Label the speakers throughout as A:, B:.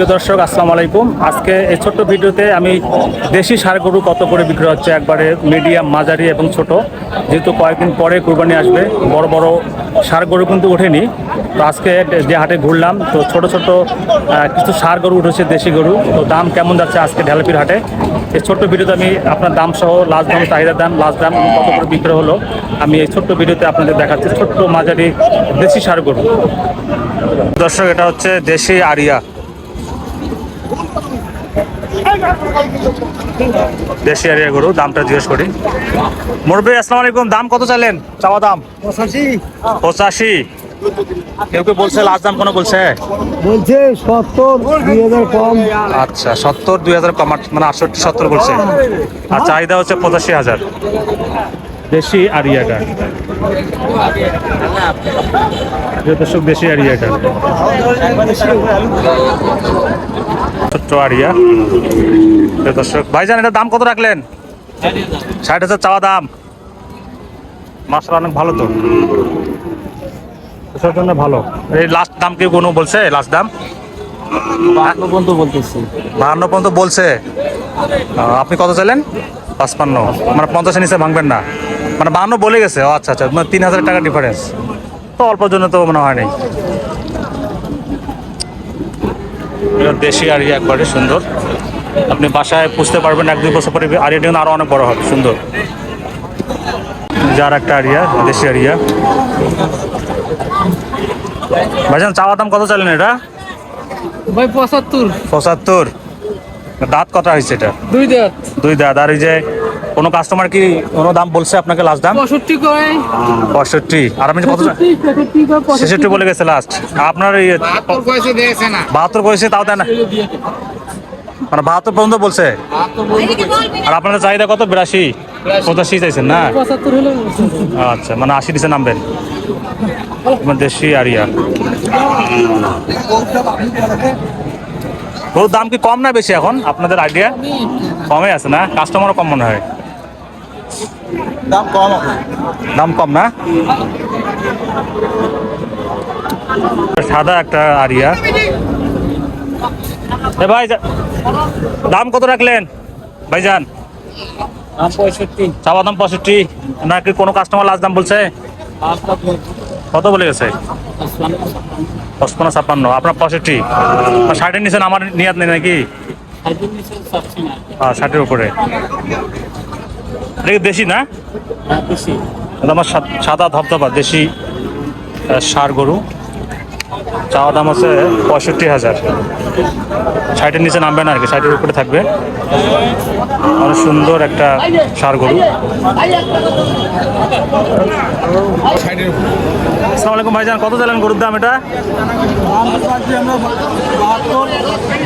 A: প্রিয় দর্শক আসসালামু আলাইকুম। আজকে এই ছোট্ট ভিডিওতে আমি দেশি ষাঁড় গরু কত করে বিক্রি হচ্ছে, একবারে মিডিয়াম, মাঝারি এবং ছোট, যেহেতু কয়েকদিন পরে কুরবানি আসবে, বড় বড় ষাঁড় গরু কিন্তু ওঠেনি। তো আজকে যে হাটে ঘুরলাম, তো ছোট ছোট কিছু ষাঁড় গরু উঠেছে, দেশি গরু। তো দাম কেমন যাচ্ছে আজকে ঢালাপির হাটে, এই ছোট্ট ভিডিওতে আমি আপনার দাম সহ লাস্ট দাম, চাহিদার দাম, লাস্ট দাম কত করে বিক্রি হলো আমি এই ছোট্ট ভিডিওতে আপনাদের দেখাচ্ছি। ছোট্ট মাঝারি দেশি ষাঁড় গরু। দর্শক, এটা হচ্ছে দেশি আরিয়া, দেশি আরিয়া গরু। দামটা জিজ্ঞেস করি। মুরব্বী আসসালামু আলাইকুম, দাম কত চাইলেন? চাওয়া দাম 85। কেউ কেউ বলছে লাস্ট দাম কোনো বলছে
B: 70, 2000 কম।
A: আচ্ছা, 70, 2000 কম, মানে 68, 70 বলছে। আর চাহিদা হচ্ছে 85,000 দেশি আরিয়াটা। দর্শক, দেশি আরিয়াটা, ছোট্ট আরিয়া। দর্শক ভাইজান, এটার দাম কত রাখলেন? 60,000 চাওয়া দাম। মাশাআল্লাহ, অনেক ভালো তো, এটার জন্য ভালো। এই লাস্ট দাম কি কোনো বলছে? লাস্ট দাম
B: 52 পর্যন্ত বলতেছি।
A: 52 পর্যন্ত বলছে। আপনি কত চাইলেন? 55, মানে 50-এর নিচে ভাঙবেন না, মানে 52 বলে গেছে। ও আচ্ছা আচ্ছা, মানে 3,000 টাকা ডিফারেন্স, তো অল্পর জন্য তো মনে হয় নাই। দেশি আরিয়া একবারে সুন্দর, আপনি বাসায় পুষতে পারবেন, 1-2 বছর পরে আরিয়াটা কিন্তু আরো অনেক বড় হবে, সুন্দর। যার একটা আরিয়া, দেশি আরিয়া। ভাইজান, চাওয়া দাম কত চাইলেন এটা?
B: ভাই 75।
A: দাঁত কটা হয়েছে এটা?
B: 2 দাঁত।
A: 2 দাঁত। আর এই যে কোনো কাস্টমার কি কোনো দাম বলছে আপনাকে? লাস্ট দাম
B: 65 করে।
A: 65। আর আমি কত? 66 বলে গেছে লাস্ট। আপনার
B: 72 পয়সা দিয়েছে না।
A: 72 কইছে, তাও দেয় না, মানে 72 পর্যন্ত বলছে। আর আপনাদের চাহিদা কত? 82, 85 চাইছেন না?
B: 75 হলো।
A: আচ্ছা, মানে 80 দিছে নামবেন। দেশি আরিয়া গরুর দাম কি কম না বেশি এখন আপনাদের আইডিয়া? কমে আছে না? কাস্টমারও কম মনে হয়। দাম কম না? সাদা একটা আরিয়া। এ ভাই, দাম কত রাখলেন ভাইজান?
B: 65।
A: চাওয়া দাম 65, নাকি কোনো কাস্টমার লাস্ট দাম বলছে? কত বলে গেছে? 55, 56। আপনার 65, 60-এর নিচে আমার নিয়াত নেই নাকি? 60-এর উপরে। এটা কি দেশি না? আমার সাদা ধবধবা দেশি ষাঁড় গরু। চাওয়া দাম হচ্ছে 65,000। 60-এর নিচে নামবে না আর কি, 60-এর উপরে থাকবে। অনেক সুন্দর একটা ষাঁড় গরু। আসসালামু আলাইকুম ভাইজান, কত চাইলেন গরুর দাম এটা?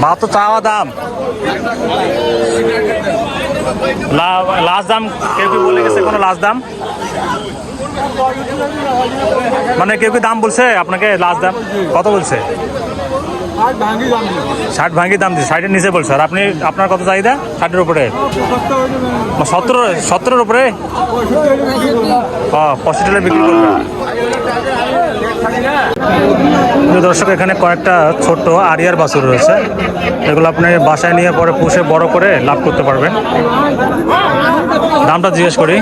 A: 72 চাওয়া দাম। লাস্ট দাম কেউ কি বলে গেছে কোনো লাস্ট দাম? মানে কেউ কি দাম বলছে আপনাকে? লাস্ট দাম কত বলছে? 60 ভাঙি দাম দিচ্ছে, 60-এর নিচে বলছে। আর আপনি, আপনার কত চাহিদা? 60-এর উপরে, 70-এর উপরে। 65 বিক্রি করবে। দর্শক, এখানে কয়েকটা ছোট আরিয়ার বাছুর রয়েছে, এগুলো আপনি বাসায় নিয়ে পরে পুষে বড় করে লাভ করতে পারবেন। দামটা জিজ্ঞেস করি।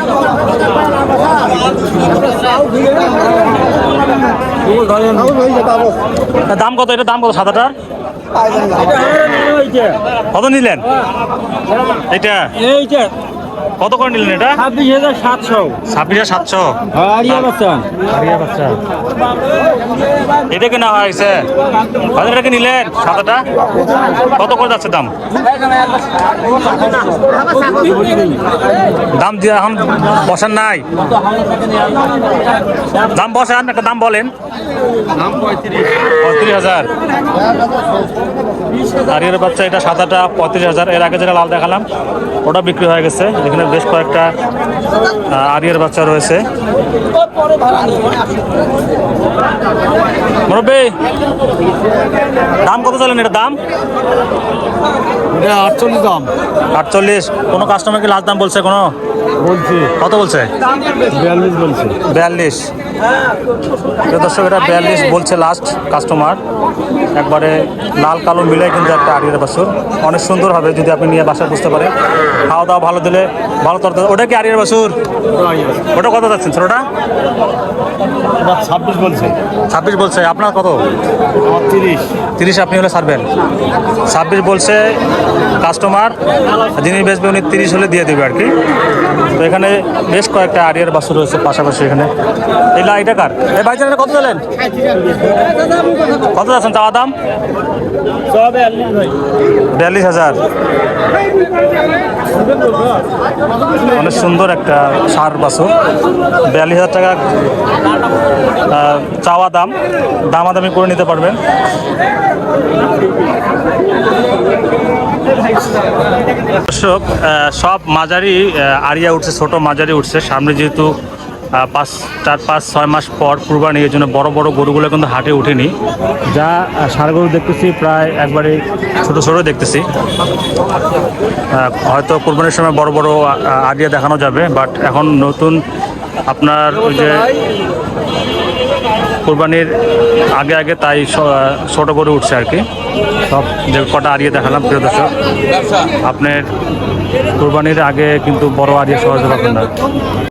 A: দাম কত? এটা দাম কত সাদাটার? কত নিলেন এটা? কত করে নিলেন এটা?
B: 26,700।
A: 26,700।
B: আরিয়া বাচ্চা।
A: এটা কেনা হয়েছে, এটাকে নিলেন সাদাটা? কত করে যাচ্ছে দাম? দাম দিয়ে এখন বসান নাই, দাম বসান, একটা দাম বলেন। 35,000। আরিয়ার বাচ্চা এটা সাদাটা 35,000। এর আগে যেটা লাল দেখালাম ওটা বিক্রি হয়ে গেছে। এখানে বেশ কয়েকটা আরিয়ার বাচ্চা রয়েছে। মুরব্বী, দাম কত চলেন এটা? দাম
B: 48 দাম।
A: 48। কোনো কাস্টমার কি লাস্ট দাম বলছে? কোনো
B: বলছি।
A: কত বলছে?
B: 42 বলছে।
A: 42। দর্শক, এটা 42 বলছে লাস্ট কাস্টমার। একবারে লাল কালো মিলে মিলে কিন্তু একটা আরিয়ার বাছুর, অনেক সুন্দর হবে যদি আপনি নিয়ে বাসা বুঝতে পারেন। খাওয়া দাওয়া ভালো দিলে ভালো তর, ওটা কি আরিয়ার বাছুর? ওটা কত যাচ্ছেন স্যার? ওটা
B: 26 বলছে।
A: 26 বলছে, আপনার কত?
B: আমার 30।
A: 30 আপনি হলে ছাড়বেন। 26 বলছে কাস্টমার, যিনি বেচবে উনি 30 হলে দিয়ে দেবে আর কি। তো এখানে বেশ কয়েকটা আরিয়ার বাছুর রয়েছে পাশাপাশি এখানে। এটা কার? এই ভাইজান এটা কত দিলেন? কত যাচ্ছেন চাওয়া দাম? 42,000। অনেক সুন্দর একটা ষাঁড় বাছুর, 42,000 টাকা চাওয়া দাম, দামাদামি করে নিতে পারবেন। দর্শক, সব মাঝারি আরিয়া উঠছে, ছোট মাঝারি উঠছে। সামনে যেহেতু 4-5-6 মাস পর কুরবানি, এই জন্য বড় বড় গরুগুলো কিন্তু হাটে উঠেনি। যা ষাঁড় গরু দেখতেছি প্রায় একবারে ছোট ছোট দেখতেছি। হয়তো কুরবানির সময় বড় বড় আরিয়া দেখানো যাবে, বাট এখন নতুন আপনার ওই যে কুরবানির আগে আগে তাই ছোট গরু উঠছে আর কি। সব যে কটা আরিয়া দেখালাম প্রিয় দর্শক, আপনার কুরবানির আগে কিন্তু বড় আরিয়া সহজে পাবেন না।